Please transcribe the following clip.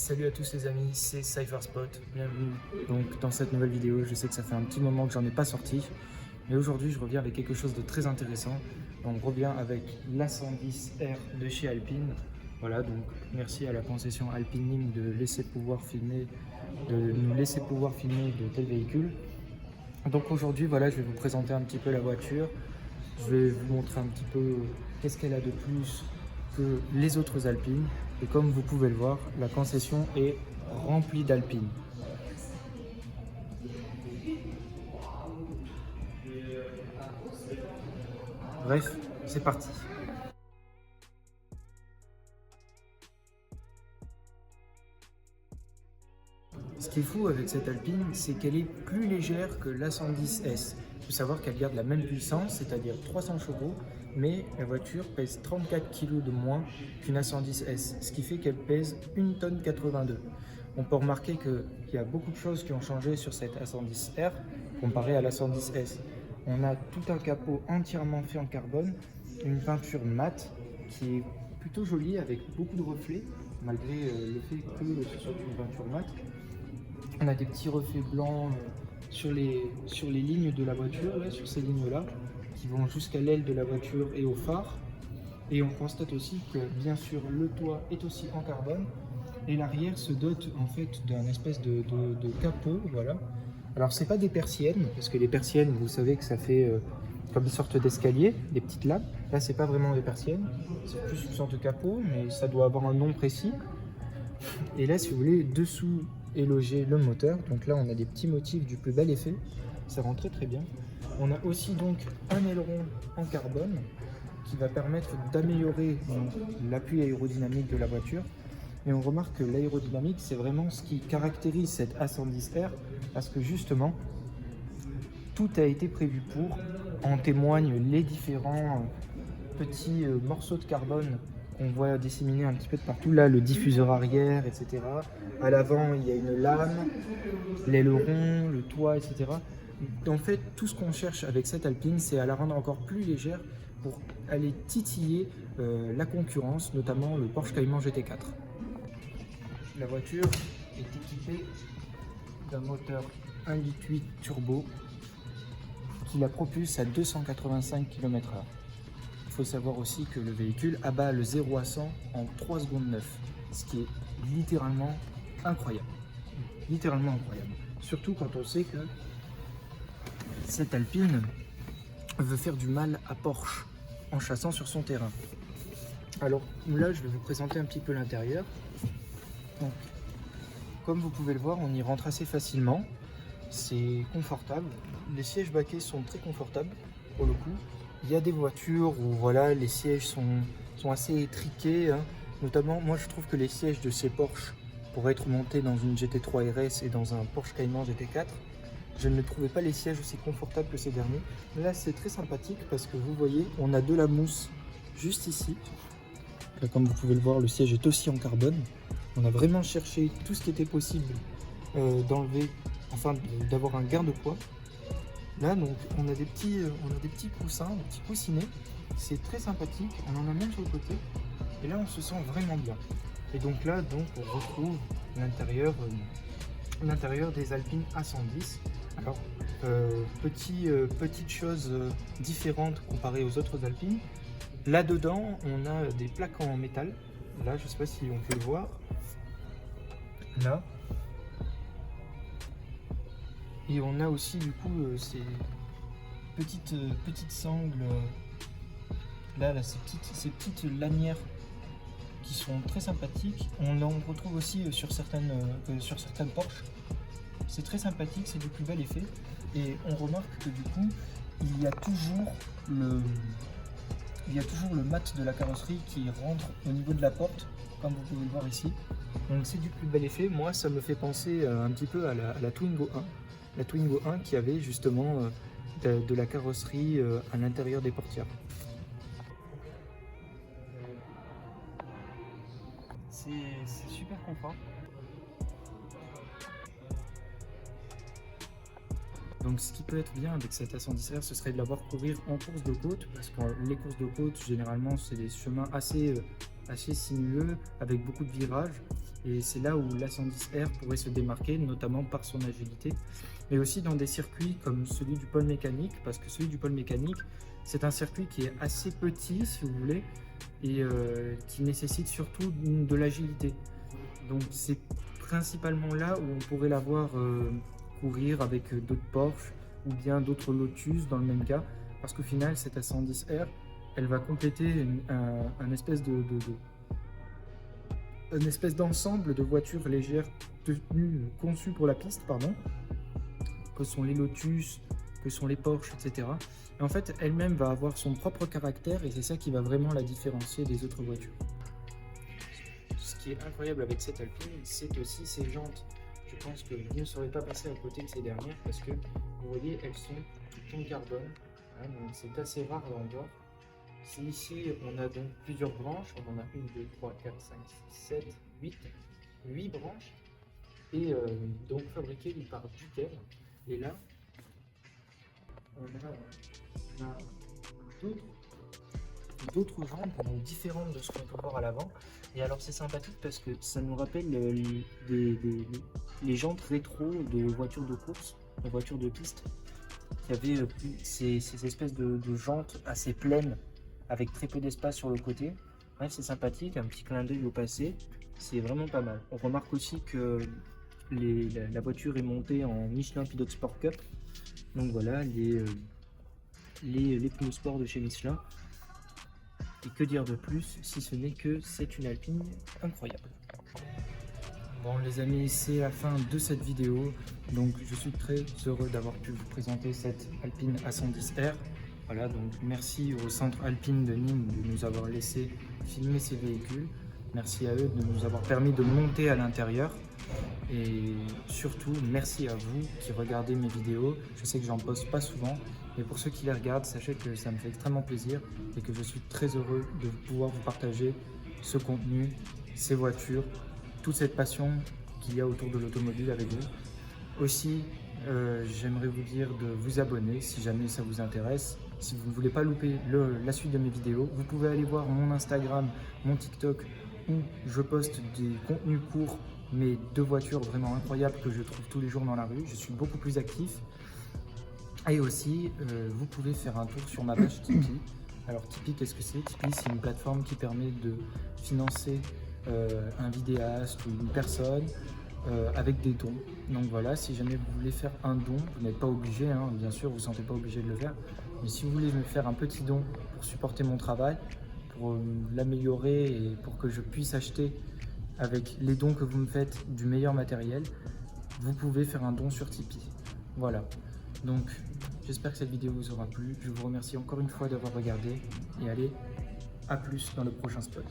salut à tous les amis, c'est CypherSpot, bienvenue donc dans cette nouvelle vidéo. Je sais que ça fait un petit moment que j'en ai pas sorti, mais aujourd'hui je reviens avec quelque chose de très intéressant. On revient avec l'A110R de chez Alpine. Voilà, donc merci à la concession Alpine Nîmes de nous laisser pouvoir filmer de tels véhicules. Donc aujourd'hui, voilà, je vais vous présenter un petit peu la voiture. Je vais vous montrer un petit peu qu'est-ce qu'elle a de plus que les autres Alpines. Et comme vous pouvez le voir, la concession est remplie d'Alpines. Bref, c'est parti. Ce qui est fou avec cette Alpine, c'est qu'elle est plus légère que l'A110S. Il faut savoir qu'elle garde la même puissance, c'est-à-dire 300 chevaux, mais la voiture pèse 34 kg de moins qu'une A110S, ce qui fait qu'elle pèse 1 tonne 82. On peut remarquer qu'il y a beaucoup de choses qui ont changé sur cette A110R comparée à l'A110S. On a tout un capot entièrement fait en carbone, une peinture mate qui est plutôt jolie avec beaucoup de reflets, malgré le fait que ce soit une peinture mate. On a des petits reflets blancs sur les lignes de la voiture, là, sur ces lignes-là, qui vont jusqu'à l'aile de la voiture et au phare. Et on constate aussi que, bien sûr, le toit est aussi en carbone. Et l'arrière se dote en fait d'un espèce de capot, voilà. Alors c'est pas des persiennes, parce que les persiennes, vous savez que ça fait comme une sorte d'escalier, des petites lames. Là c'est pas vraiment des persiennes, c'est plus une sorte de capot, mais ça doit avoir un nom précis. Et là, si vous voulez, dessous est logé le moteur. Donc là, on a des petits motifs du plus bel effet. Ça rend très très bien. On a aussi donc un aileron en carbone qui va permettre d'améliorer l'appui aérodynamique de la voiture. Et on remarque que l'aérodynamique, c'est vraiment ce qui caractérise cette A110R parce que justement, tout a été prévu pour. En témoignent les différents petits morceaux de carbone qu'on voit disséminés un petit peu de partout. Là, le diffuseur arrière, etc. À l'avant, il y a une lame, l'aileron, le toit, etc. En fait, tout ce qu'on cherche avec cette Alpine, c'est à la rendre encore plus légère pour aller titiller la concurrence, notamment le Porsche Cayman GT4. La voiture est équipée d'un moteur 1,8 turbo qui la propulse à 285 km/h. Il faut savoir aussi que le véhicule abat le 0 à 100 en 3 secondes 9, ce qui est littéralement incroyable. Littéralement incroyable. Surtout quand on sait que cette Alpine veut faire du mal à Porsche en chassant sur son terrain. Alors là, je vais vous présenter un petit peu l'intérieur. Donc, comme vous pouvez le voir, on y rentre assez facilement. C'est confortable. Les sièges baquets sont très confortables pour le coup. Il y a des voitures où voilà, les sièges sont assez étriqués. Notamment, moi je trouve que les sièges de ces Porsche pourraient être montés dans une GT3 RS et dans un Porsche Cayman GT4. Je ne trouvais pas les sièges aussi confortables que ces derniers. Là, c'est très sympathique parce que vous voyez, on a de la mousse juste ici. Là, comme vous pouvez le voir, le siège est aussi en carbone. On a vraiment cherché tout ce qui était possible d'enlever, enfin d'avoir un gain de poids. Là, donc, on a des petits coussins, des petits coussinets. C'est très sympathique. On en a même sur le côté. Et là, on se sent vraiment bien. Et donc là, on retrouve l'intérieur des Alpine A110. Alors, petite chose différente comparée aux autres Alpines. Là-dedans, on a des plaques en métal. Là, je ne sais pas si on peut le voir. Là. Et on a aussi du coup ces petites sangles, ces petites lanières qui sont très sympathiques. On en retrouve aussi sur certaines Porsche. C'est très sympathique, c'est du plus bel effet. Et on remarque que du coup, il y a toujours le mat de la carrosserie qui rentre au niveau de la porte, comme vous pouvez le voir ici. Donc c'est du plus bel effet. Moi, ça me fait penser un petit peu à la Twingo 1. La Twingo 1 qui avait justement de la carrosserie à l'intérieur des portières. C'est super confort. Donc ce qui peut être bien avec cette A110R, ce serait de l'avoir courir en course de côte, parce que les courses de côte, généralement, c'est des chemins assez sinueux, avec beaucoup de virages. Et c'est là où l'A110R pourrait se démarquer, notamment par son agilité, mais aussi dans des circuits comme celui du pôle mécanique, parce que celui du pôle mécanique, c'est un circuit qui est assez petit, si vous voulez, et qui nécessite surtout de l'agilité. Donc c'est principalement là où on pourrait la voir courir avec d'autres Porsche ou bien d'autres Lotus dans le même cas, parce qu'au final, cette A110R, elle va compléter un espèce une espèce d'ensemble de voitures légères conçues pour la piste, pardon, que sont les Lotus, que sont les Porsche, etc. Et en fait, elle-même va avoir son propre caractère et c'est ça qui va vraiment la différencier des autres voitures. Ce qui est incroyable avec cette Alpine, c'est aussi ses jantes. Je pense que vous ne serez pas passé à côté de ces dernières parce que vous voyez, elles sont en carbone. Hein, c'est assez rare d'en voir. Ici, on a donc plusieurs branches. On en a 1, 2, 3, 4, 5, 6, 7, 8 branches. Et donc fabriquées par Duquel. Et là, on a d'autres jantes différentes de ce qu'on peut voir à l'avant. Et alors c'est sympathique parce que ça nous rappelle les jantes rétro de voitures de course, de voitures de piste, qui avaient ces espèces de jantes assez pleines avec très peu d'espace sur le côté. Ouais, c'est sympathique, un petit clin d'œil au passé, c'est vraiment pas mal. On remarque aussi que la voiture est montée en Michelin Pilot Sport Cup, donc voilà les pneus sport de chez Michelin. Et que dire de plus si ce n'est que c'est une Alpine incroyable. Bon les amis, c'est la fin de cette vidéo, donc je suis très heureux d'avoir pu vous présenter cette Alpine A110R. Voilà, donc merci au centre Alpine de Nîmes de nous avoir laissé filmer ces véhicules. Merci à eux de nous avoir permis de monter à l'intérieur. Et surtout, merci à vous qui regardez mes vidéos. Je sais que j'en poste pas souvent, mais pour ceux qui les regardent, sachez que ça me fait extrêmement plaisir et que je suis très heureux de pouvoir vous partager ce contenu, ces voitures, toute cette passion qu'il y a autour de l'automobile avec vous. Aussi, j'aimerais vous dire de vous abonner si jamais ça vous intéresse. Si vous ne voulez pas louper la suite de mes vidéos, vous pouvez aller voir mon Instagram, mon TikTok, où je poste des contenus courts, mais de voitures vraiment incroyables que je trouve tous les jours dans la rue. Je suis beaucoup plus actif. Et aussi, vous pouvez faire un tour sur ma page Tipeee. Alors Tipeee, qu'est-ce que c'est? Tipeee, c'est une plateforme qui permet de financer un vidéaste ou une personne avec des dons. Donc voilà, si jamais vous voulez faire un don, vous n'êtes pas obligé, hein, bien sûr, vous ne vous sentez pas obligé de le faire. Mais si vous voulez me faire un petit don pour supporter mon travail, pour l'améliorer et pour que je puisse acheter avec les dons que vous me faites du meilleur matériel, vous pouvez faire un don sur Tipeee. Voilà, donc j'espère que cette vidéo vous aura plu. Je vous remercie encore une fois d'avoir regardé et allez, à plus dans le prochain spot.